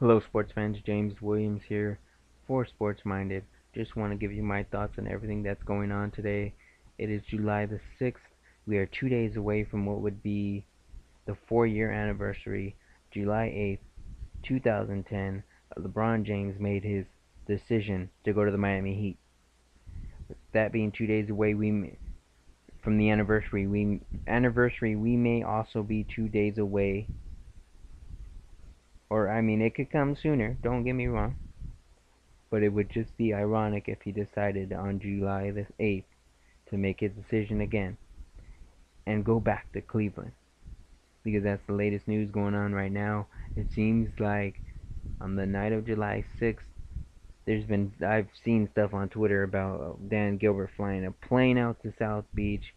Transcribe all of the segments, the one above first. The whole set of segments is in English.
Hello, sports fans. James Williams here for Sports Minded. Just want to give you my thoughts on everything that's going on today. It is July the 6th. We are 2 days away from what would be the 4-year anniversary. July 8th, 2010, LeBron James made his decision to go to the Miami Heat. With that being 2 days away, from the anniversary, we may also be 2 days away, or I mean, it could come sooner. Don't get me wrong. But it would just be ironic if he decided on July the 8th to make his decision again and go back to Cleveland. Because that's the latest news going on right now. It seems like on the night of July 6th, I've seen stuff on Twitter about Dan Gilbert flying a plane out to South Beach.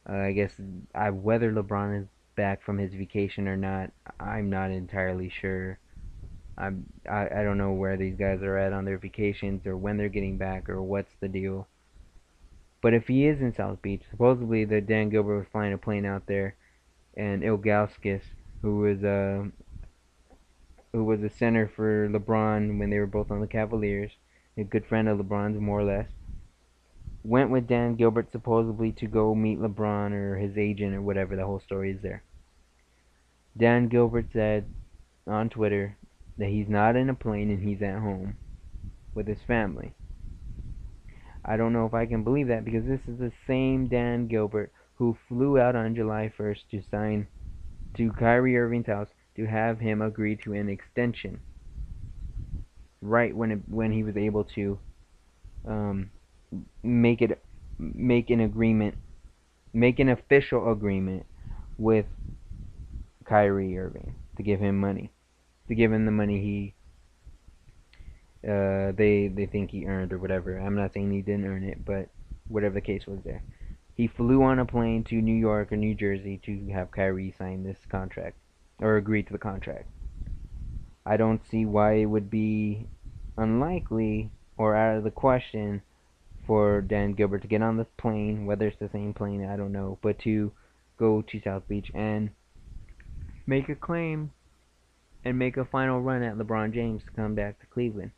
I guess whether LeBron is back from his vacation or not, I'm not entirely sure. I don't know where these guys are at on their vacations or when they're getting back or what's the deal. But if he is in South Beach, supposedly the Dan Gilbert was flying a plane out there, and Ilgauskas, who was a center for LeBron when they were both on the Cavaliers, a good friend of LeBron's more or less, went with Dan Gilbert supposedly to go meet LeBron or his agent or whatever. The whole story is there. Dan Gilbert said on Twitter that he's not in a plane and he's at home with his family. I don't know if I can believe that because this is the same Dan Gilbert who flew out on July 1st to sign to Kyrie Irving's house to have him agree to an extension right when he was able to um, make it make an agreement, make an official agreement with Kyrie Irving to give him money, to give him the money they think he earned or whatever. I'm not saying he didn't earn it, but whatever the case was there. He flew on a plane to New York or New Jersey to have Kyrie sign this contract or agree to the contract. I don't see why it would be unlikely or out of the question for Dan Gilbert to get on this plane, whether it's the same plane, I don't know, but to go to South Beach and make a claim and make a final run at LeBron James to come back to Cleveland.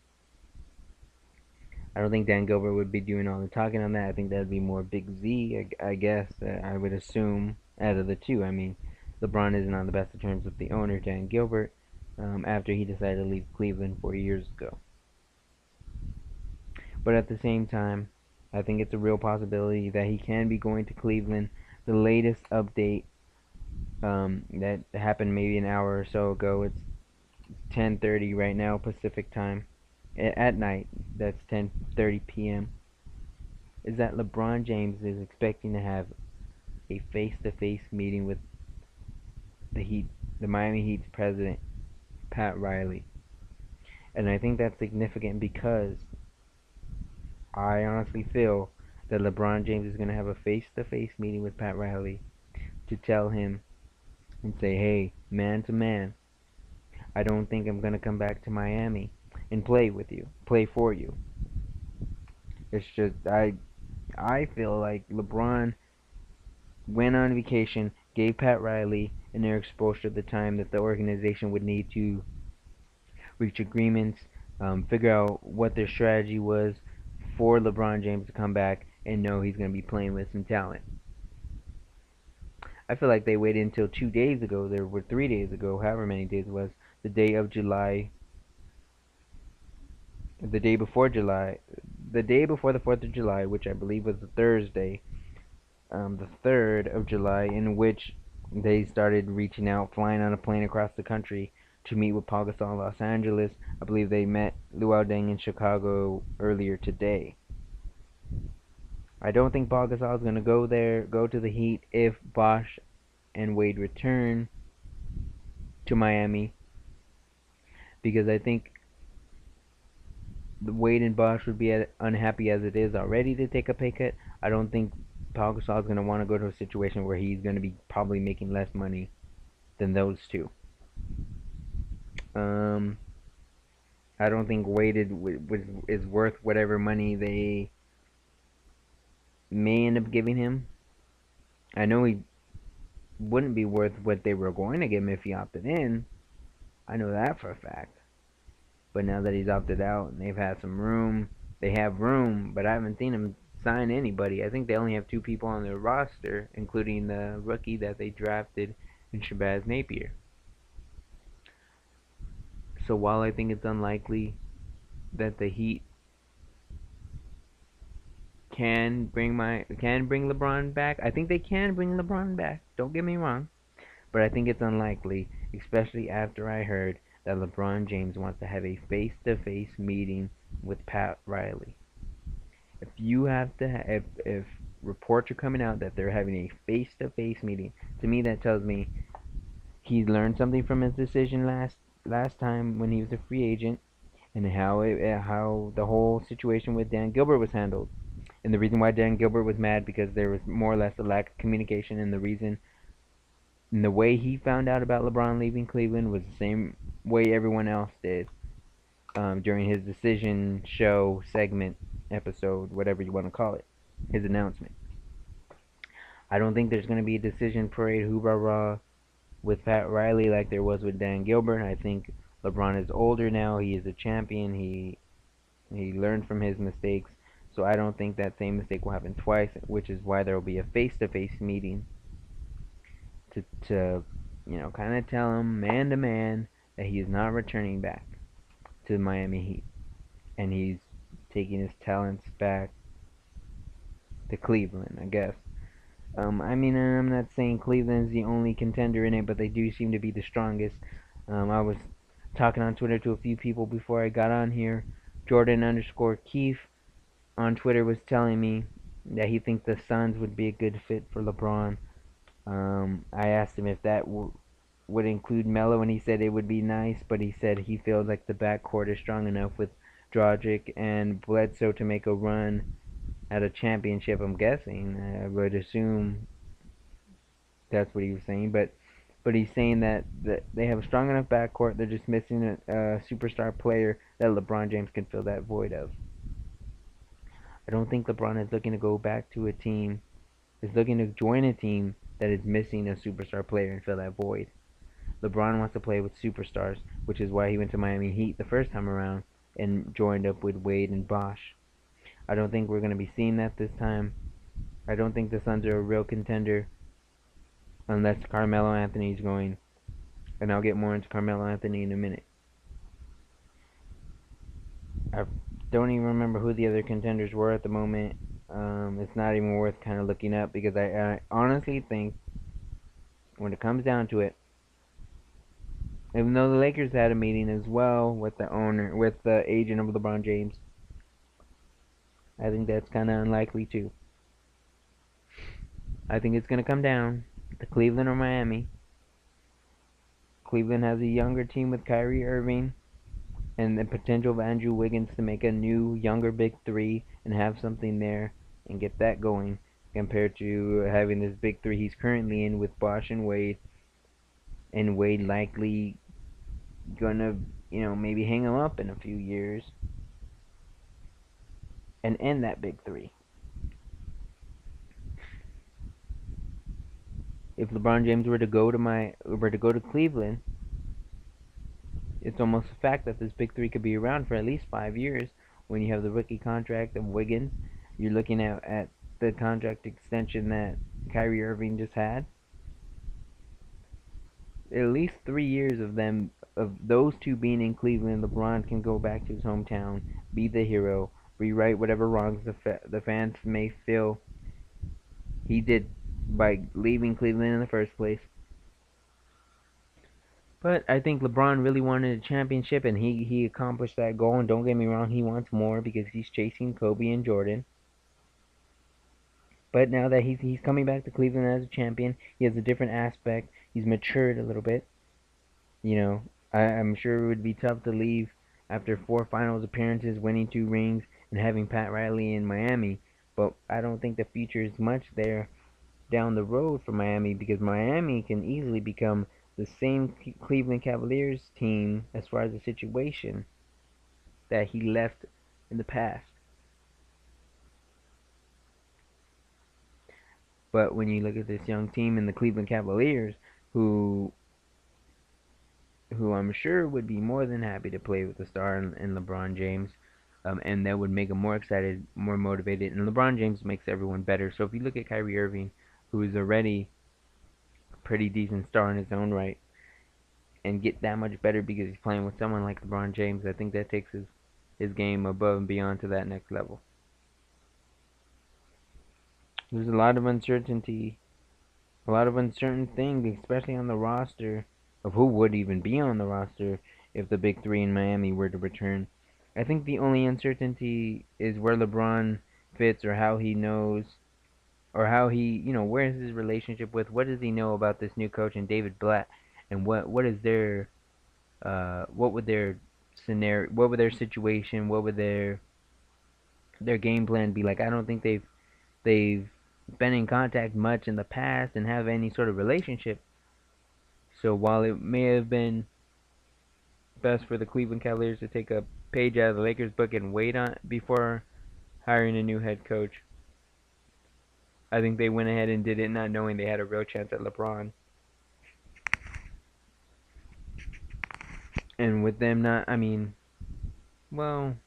I don't think Dan Gilbert would be doing all the talking on that. I think that would be more Big Z, I guess. I would assume out of the two. I mean, LeBron isn't on the best of terms with the owner, Dan Gilbert, after he decided to leave Cleveland 4 years ago. But at the same time, I think it's a real possibility that he can be going to Cleveland. The latest update that happened maybe an hour or so ago. It's 10:30 right now Pacific time at night. That's 10:30 p.m. Is that LeBron James is expecting to have a face-to-face meeting with the Miami Heat's president, Pat Riley. And I think that's significant because I honestly feel that LeBron James is going to have a face-to-face meeting with Pat Riley to tell him and say, hey, man to man, I don't think I'm going to come back to Miami and play for you. It's just, I feel like LeBron went on vacation, gave Pat Riley and Eric Spoelstra the time that the organization would need to reach agreements, figure out what their strategy was for LeBron James to come back and know he's going to be playing with some talent. I feel like they waited until 2 days ago, there were 3 days ago, however many days it was, the day of July, the day before July, the day before the 4th of July, which I believe was the Thursday, the 3rd of July, in which they started reaching out, flying on a plane across the country to meet with Paul Gasol in Los Angeles. I believe they met Luol Deng in Chicago earlier today. I don't think Paul Gasol is going to go to the Heat if Bosh and Wade return to Miami, because I think Wade and Bosh would be unhappy as it is already to take a pay cut. I don't think Paul Gasol is going to want to go to a situation where he's going to be probably making less money than those two. I don't think Wade is worth whatever money they may end up giving him. I know he wouldn't be worth what they were going to give him if he opted in. I know that for a fact. But now that he's opted out and they've had some room, they have room, but I haven't seen him sign anybody. I think they only have two people on their roster, including the rookie that they drafted in Shabazz Napier. So while I think it's unlikely that the Heat can bring LeBron back, I think they can bring LeBron back. Don't get me wrong, but I think it's unlikely, especially after I heard that LeBron James wants to have a face-to-face meeting with Pat Riley. If you have to, if reports are coming out that they're having a face-to-face meeting, to me that tells me he learned something from his decision last time when he was a free agent, and how the whole situation with Dan Gilbert was handled. And the reason why Dan Gilbert was mad because there was more or less a lack of communication, and the way he found out about LeBron leaving Cleveland was the same way everyone else did during his decision show segment episode, whatever you want to call it, his announcement. I don't think there's going to be a decision parade hoorah rah with Pat Riley like there was with Dan Gilbert. I think LeBron is older now. He is a champion. He learned from his mistakes. So I don't think that same mistake will happen twice, which is why there will be a face-to-face meeting to kind of tell him man to man that he is not returning back to the Miami Heat, and he's taking his talents back to Cleveland, I guess. I mean, I'm not saying Cleveland's the only contender in it, but they do seem to be the strongest. I was talking on Twitter to a few people before I got on here. Jordan underscore Keefe on Twitter was telling me that he thinks the Suns would be a good fit for LeBron. I asked him if that would include Melo, and he said it would be nice, but he said he feels like the backcourt is strong enough with Dragic and Bledsoe to make a run at a championship. I'm guessing. I would assume that's what he was saying, but he's saying that they have a strong enough backcourt. They're just missing a superstar player that LeBron James can fill that void of. I don't think LeBron is looking to go back to a team. Is looking to join a team that is missing a superstar player and fill that void. LeBron wants to play with superstars, which is why he went to Miami Heat the first time around and joined up with Wade and Bosh. I don't think we're going to be seeing that this time. I don't think the Suns are a real contender unless Carmelo Anthony is going. And I'll get more into Carmelo Anthony in a minute. I don't even remember who the other contenders were at the moment. It's not even worth kind of looking up because I honestly think when it comes down to it, even though the Lakers had a meeting as well with the agent of LeBron James, I think that's kind of unlikely too. I think it's going to come down to Cleveland or Miami. Cleveland has a younger team with Kyrie Irving and the potential of Andrew Wiggins to make a new, younger big three and have something there and get that going compared to having this big three he's currently in with Bosh and Wade likely gonna, maybe hang him up in a few years and end that big three. If LeBron James were to go to Cleveland, it's almost a fact that this big three could be around for at least 5 years. When you have the rookie contract of Wiggins, you're looking at the contract extension that Kyrie Irving just had. At least 3 years of those two being in Cleveland, LeBron can go back to his hometown, be the hero, rewrite whatever wrongs the fans may feel he did by leaving Cleveland in the first place. But I think LeBron really wanted a championship, and he accomplished that goal. And don't get me wrong, he wants more because he's chasing Kobe and Jordan. But now that he's coming back to Cleveland as a champion, he has a different aspect. He's matured a little bit. I'm sure it would be tough to leave after 4 finals appearances, winning 2 rings, and having Pat Riley in Miami. But I don't think the future is much there down the road for Miami because Miami can easily become the same Cleveland Cavaliers team as far as the situation that he left in the past. But when you look at this young team in the Cleveland Cavaliers, who who I'm sure would be more than happy to play with the star in LeBron James. And that would make him more excited, more motivated. And LeBron James makes everyone better. So if you look at Kyrie Irving, who is already a pretty decent star in his own right, and get that much better because he's playing with someone like LeBron James, I think that takes his game above and beyond to that next level. There's a lot of uncertainty, a lot of uncertain things, especially on the roster of who would even be on the roster if the big three in Miami were to return. I think the only uncertainty is where LeBron fits or how he knows or how he, where's his relationship with, what does he know about this new coach and David Blatt, and what is their, what would their scenario, what would their situation, what would their game plan be like? I don't think they've been in contact much in the past and have any sort of relationship. So while it may have been best for the Cleveland Cavaliers to take a page out of the Lakers book and wait on before hiring a new head coach, I think they went ahead and did it not knowing they had a real chance at LeBron. And with them not, when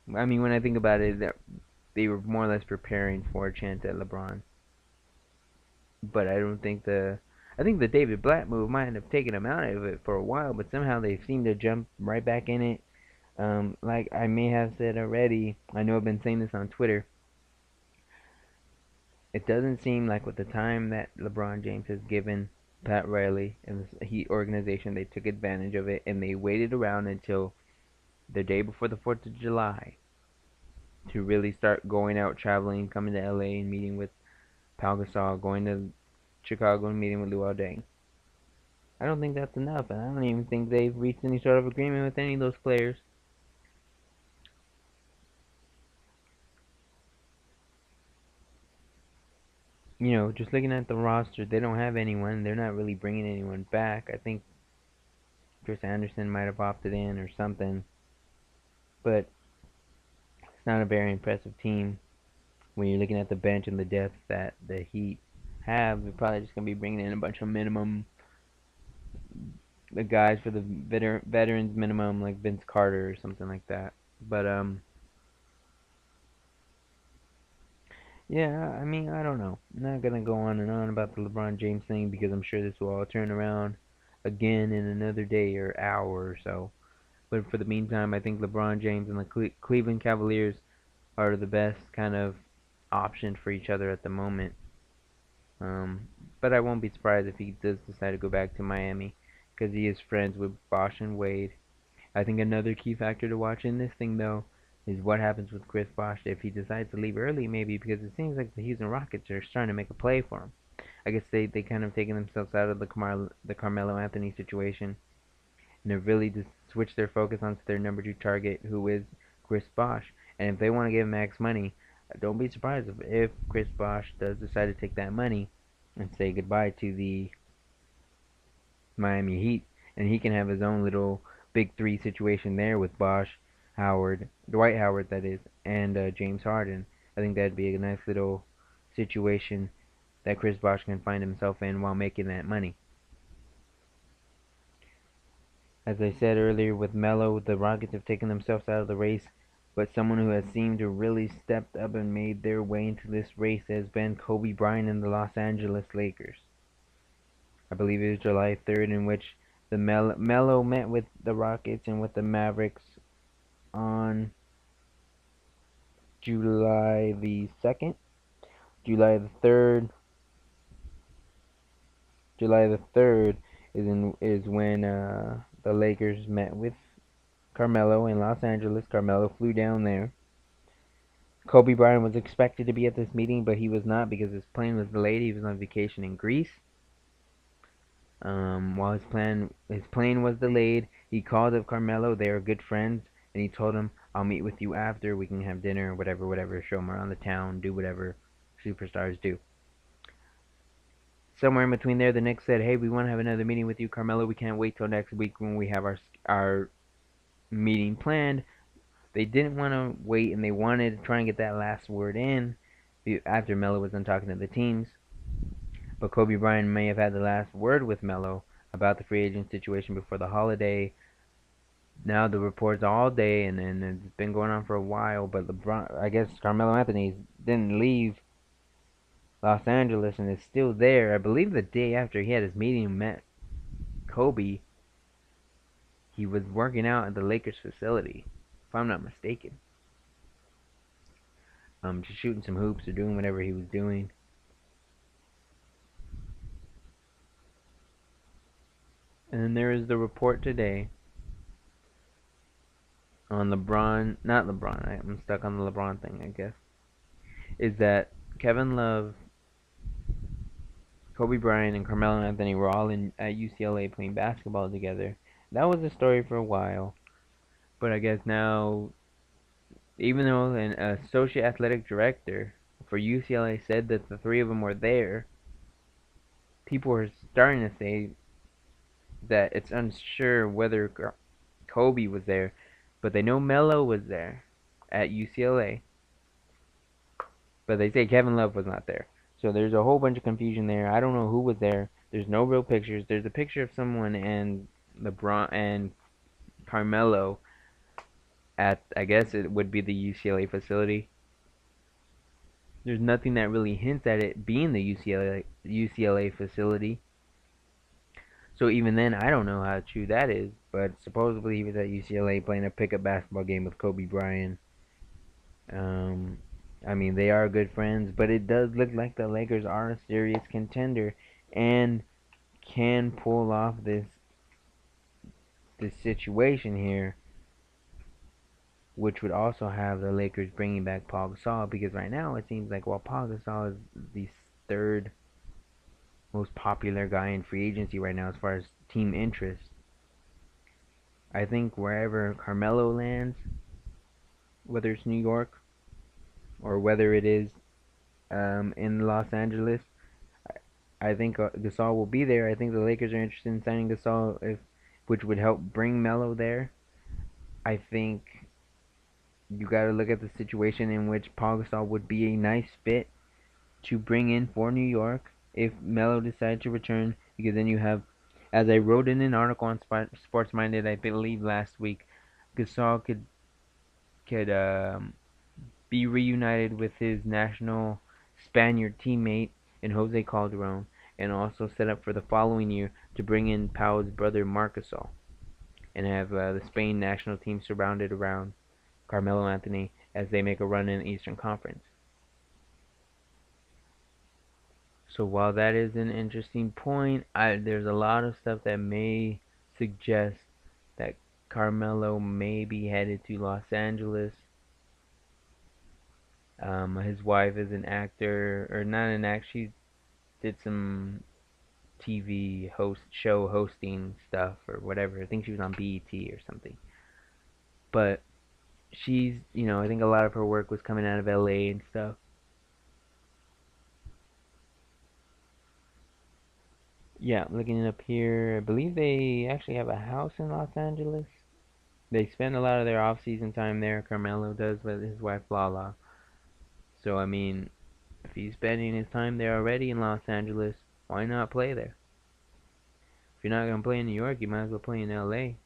I think about it, that they were more or less preparing for a chance at LeBron. But I think the David Blatt move might have taken them out of it for a while, but somehow they seem to jump right back in it. Like I may have said already, I know I've been saying this on Twitter. It doesn't seem like with the time that LeBron James has given Pat Riley and the Heat organization, they took advantage of it and they waited around until the day before the 4th of July to really start going out, traveling, coming to LA and meeting with Pau Gasol, going to Chicago and meeting with Luol Deng. I don't think that's enough, and I don't even think they've reached any sort of agreement with any of those players. Just looking at the roster, they don't have anyone. They're not really bringing anyone back. I think Chris Anderson might have opted in or something, but it's not a very impressive team when you're looking at the bench and the depth that the Heat have. They're probably just going to be bringing in a bunch of minimum the guys for the veterans minimum, like Vince Carter or something like that. But yeah, I don't know. I'm not gonna go on and on about the LeBron James thing because I'm sure this will all turn around again in another day or hour or so. But for the meantime, I think LeBron James and the Cleveland Cavaliers are the best kind of option for each other at the moment. But I won't be surprised if he does decide to go back to Miami because he is friends with Bosh and Wade. I think another key factor to watch in this thing, though, is what happens with Chris Bosh if he decides to leave early, maybe, because it seems like the Houston Rockets are starting to make a play for him. I guess they kind of taken themselves out of the Carmelo Anthony situation, and have really just switched their focus onto their number two target, who is Chris Bosh. And if they want to give max money, don't be surprised if Chris Bosh does decide to take that money and say goodbye to the Miami Heat, and he can have his own little big three situation there with Bosh, Howard, Dwight Howard, that is, and James Harden. I think that'd be a nice little situation that Chris Bosh can find himself in while making that money. As I said earlier, with Melo, the Rockets have taken themselves out of the race, but someone who has seemed to really stepped up and made their way into this race has been Kobe Bryant and the Los Angeles Lakers. I believe it was July 3rd, in which the Melo met with the Rockets and with the Mavericks on July the 2nd. July the 3rd. July the 3rd is when the Lakers met with Carmelo in Los Angeles. Carmelo flew down there. Kobe Bryant was expected to be at this meeting, but he was not because his plane was delayed. He was on vacation in Greece. While his plane was delayed, he called up Carmelo. They are good friends, and he told him, "I'll meet with you after. We can have dinner, whatever. Show him around the town. Do whatever superstars do." Somewhere in between there, the Knicks said, "Hey, we want to have another meeting with you, Carmelo. We can't wait till next week when we have our meeting planned." They didn't want to wait, and they wanted to try and get that last word in after Melo was done talking to the teams. But Kobe Bryant may have had the last word with Melo about the free agent situation before the holiday. Now the reports all day, and it's been going on for a while. But LeBron, I guess Carmelo Anthony didn't leave Los Angeles and is still there. I believe the day after he had his meeting and met Kobe, he was working out at the Lakers facility, if I'm not mistaken. Just shooting some hoops or doing whatever he was doing. And then there is the report today on LeBron, not LeBron, I'm stuck on the LeBron thing, I guess, is that Kevin Love, Kobe Bryant, and Carmelo Anthony were all at UCLA playing basketball together. That was a story for a while, but I guess now, even though an associate athletic director for UCLA said that the three of them were there, people are starting to say that it's unsure whether Kobe was there, but they know Melo was there at UCLA, but they say Kevin Love was not there. So there's a whole bunch of confusion there. I don't know who was there. There's no real pictures. There's a picture of someone and LeBron and Carmelo at, I guess it would be the UCLA facility. There's nothing that really hints at it being the UCLA facility. So even then, I don't know how true that is. But supposedly he was at UCLA playing a pickup basketball game with Kobe Bryant. Um, I mean, they are good friends, but it does look like the Lakers are a serious contender and can pull off this situation here, which would also have the Lakers bringing back Paul Gasol, because right now it seems like while Paul Gasol is the third most popular guy in free agency right now as far as team interest, I think wherever Carmelo lands, whether it's New York or whether it is in Los Angeles, I think Gasol will be there. I think the Lakers are interested in signing Gasol, which would help bring Melo there. I think you got to look at the situation in which Paul Gasol would be a nice fit to bring in for New York if Melo decides to return, because then you have, as I wrote in an article on Sports Minded, I believe last week, Gasol could be reunited with his national Spaniard teammate in Jose Calderon, and also set up for the following year to bring in Pau's brother Marc Gasol, and have the Spain national team surrounded around Carmelo Anthony as they make a run in the Eastern Conference. So while that is an interesting point, there's a lot of stuff that may suggest that Carmelo may be headed to Los Angeles. His wife is an actor, or not an actor. She did some TV show hosting stuff or whatever. I think she was on BET or something. But I think a lot of her work was coming out of LA and stuff. Yeah, looking it up here, I believe they actually have a house in Los Angeles. They spend a lot of their off-season time there. Carmelo does with his wife Lala. So I mean, if he's spending his time there already in Los Angeles, why not play there? If you're not gonna play in New York, you might as well play in LA.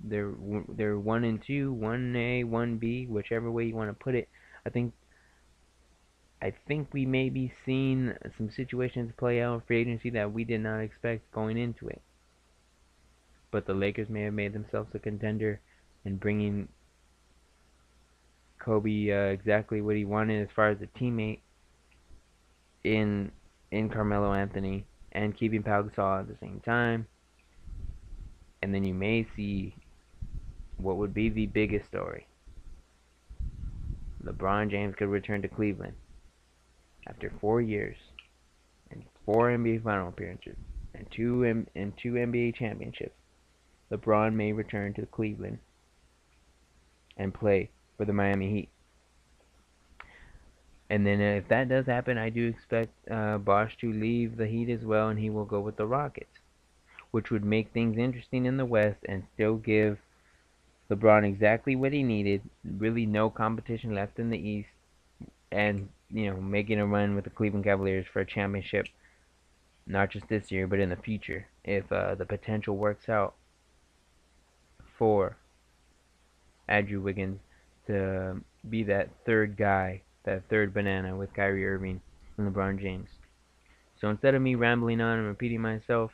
They're 1 and 2, 1A, 1B, whichever way you want to put it. I think I think we may be seeing some situations play out in free agency that we did not expect going into it. But the Lakers may have made themselves a contender in bringing Kobe exactly what he wanted as far as a teammate in Carmelo Anthony, and keeping Pau Gasol at the same time. And then you may see what would be the biggest story. LeBron James could return to Cleveland after 4 years and 4 NBA final appearances and two NBA championships. LeBron may return to Cleveland and play for the Miami Heat. And then if that does happen, I do expect Bosh to leave the Heat as well, and he will go with the Rockets, which would make things interesting in the West and still give LeBron exactly what he needed. Really no competition left in the East, and making a run with the Cleveland Cavaliers for a championship, not just this year but in the future if the potential works out for Andrew Wiggins to be that third guy, that third banana with Kyrie Irving and LeBron James. So instead of me rambling on and repeating myself,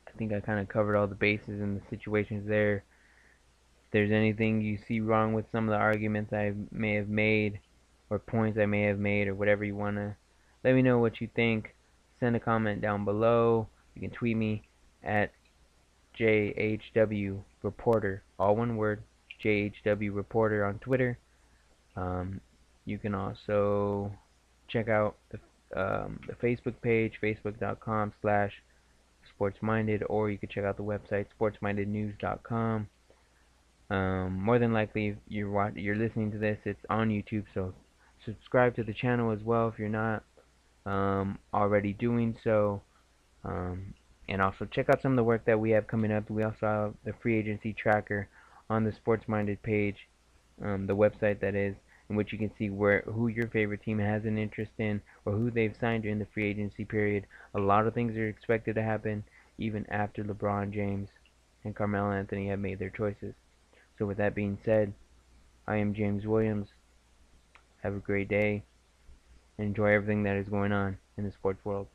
I think I kind of covered all the bases and the situations there. If there's anything you see wrong with some of the arguments I may have made, or points I may have made, or whatever you want to, let me know what you think. Send a comment down below. You can tweet me at JHW Reporter, all one word, JHW Reporter on Twitter. Um, you can also check out the Facebook page, facebook.com/sportsminded, or you can check out the website, sportsmindednews.com. More than likely, if you're listening to this, it's on YouTube, so subscribe to the channel as well if you're not already doing so. Um, and also check out some of the work that we have coming up. We also have the free agency tracker on the Sports Minded page, the website that is, in which you can see who your favorite team has an interest in, or who they've signed during the free agency period. A lot of things are expected to happen even after LeBron James and Carmelo Anthony have made their choices. So with that being said, I am James Williams. Have a great day and enjoy everything that is going on in the sports world.